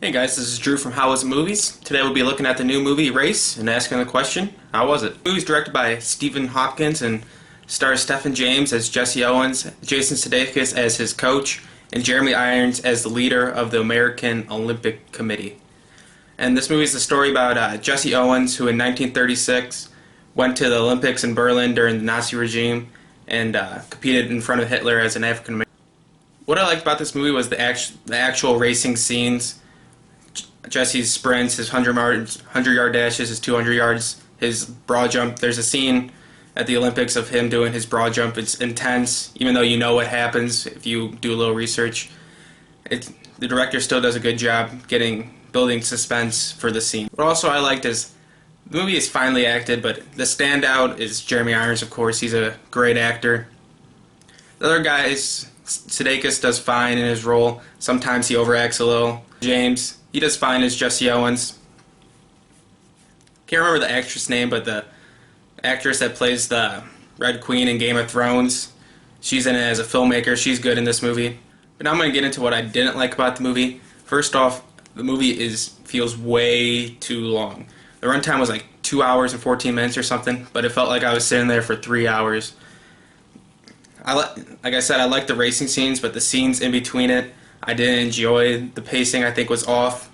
Hey guys, this is Drew from How Was It Movies. Today we'll be looking at the new movie Race and asking the question, how was it? The movie is directed by Stephen Hopkins and stars Stephen James as Jesse Owens, Jason Sudeikis as his coach, and Jeremy Irons as the leader of the American Olympic Committee. And this movie is the story about Jesse Owens, who in 1936 went to the Olympics in Berlin during the Nazi regime and competed in front of Hitler as an African American. What I liked about this movie was the actual racing scenes. Jesse's sprints, his 100-yard dashes, his 200 yards, his broad jump. There's a scene at the Olympics of him doing his broad jump. It's intense, even though you know what happens if you do a little research. The director still does a good job building suspense for the scene. What also I liked is the movie is finely acted, but the standout is Jeremy Irons, of course. He's a great actor. The other guys, Sudeikis does fine in his role. Sometimes he overacts a little. James, he does fine as Jesse Owens. Can't remember the actress name, but the actress that plays the Red Queen in Game of Thrones, she's in it as a filmmaker. She's good in this movie. But now I'm going to get into what I didn't like about the movie. First off, the movie feels way too long. The runtime was like 2 hours and 14 minutes or something, but it felt like I was sitting there for 3 hours. Like I said, I like the racing scenes, but the scenes in between it, I didn't enjoy. The pacing, I think, was off.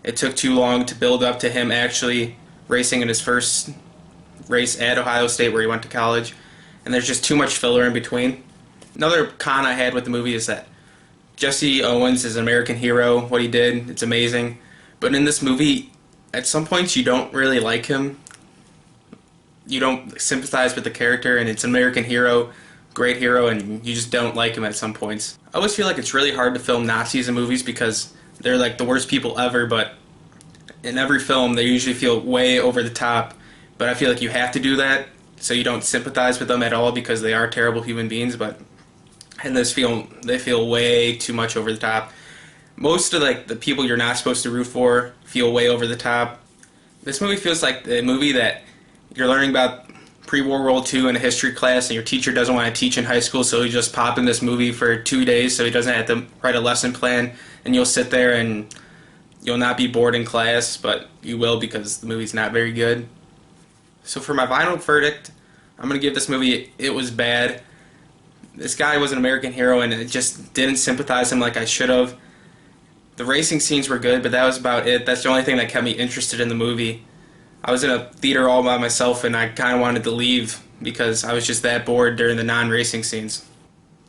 It took too long to build up to him actually racing in his first race at Ohio State where he went to college, and there's just too much filler in between. Another con I had with the movie is that Jesse Owens is an American hero. What he did, it's amazing. But in this movie, at some points you don't really like him. You don't sympathize with the character, and it's an American hero, great hero, and you just don't like him at some points. I always feel like it's really hard to film Nazis in movies because they're like the worst people ever, but in every film they usually feel way over the top. But I feel like you have to do that so you don't sympathize with them at all because they are terrible human beings, but in this film they feel way too much over the top. Most of the people you're not supposed to root for feel way over the top. This movie feels like the movie that you're learning about pre-World War II in a history class and your teacher doesn't want to teach in high school, so you just pop in this movie for 2 days so he doesn't have to write a lesson plan, and you'll sit there and you'll not be bored in class, but you will because the movie's not very good. So for my final verdict, I'm going to give this movie, it was bad. This guy was an American hero and it just didn't sympathize him like I should have. The racing scenes were good, but that was about it. That's the only thing that kept me interested in the movie. I was in a theater all by myself and I kind of wanted to leave because I was just that bored during the non-racing scenes.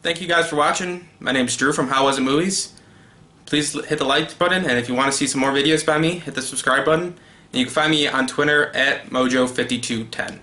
Thank you guys for watching. My name is Drew from How Was It Movies. Please hit the like button, and if you want to see some more videos by me, hit the subscribe button. And you can find me on Twitter at Mojo5210.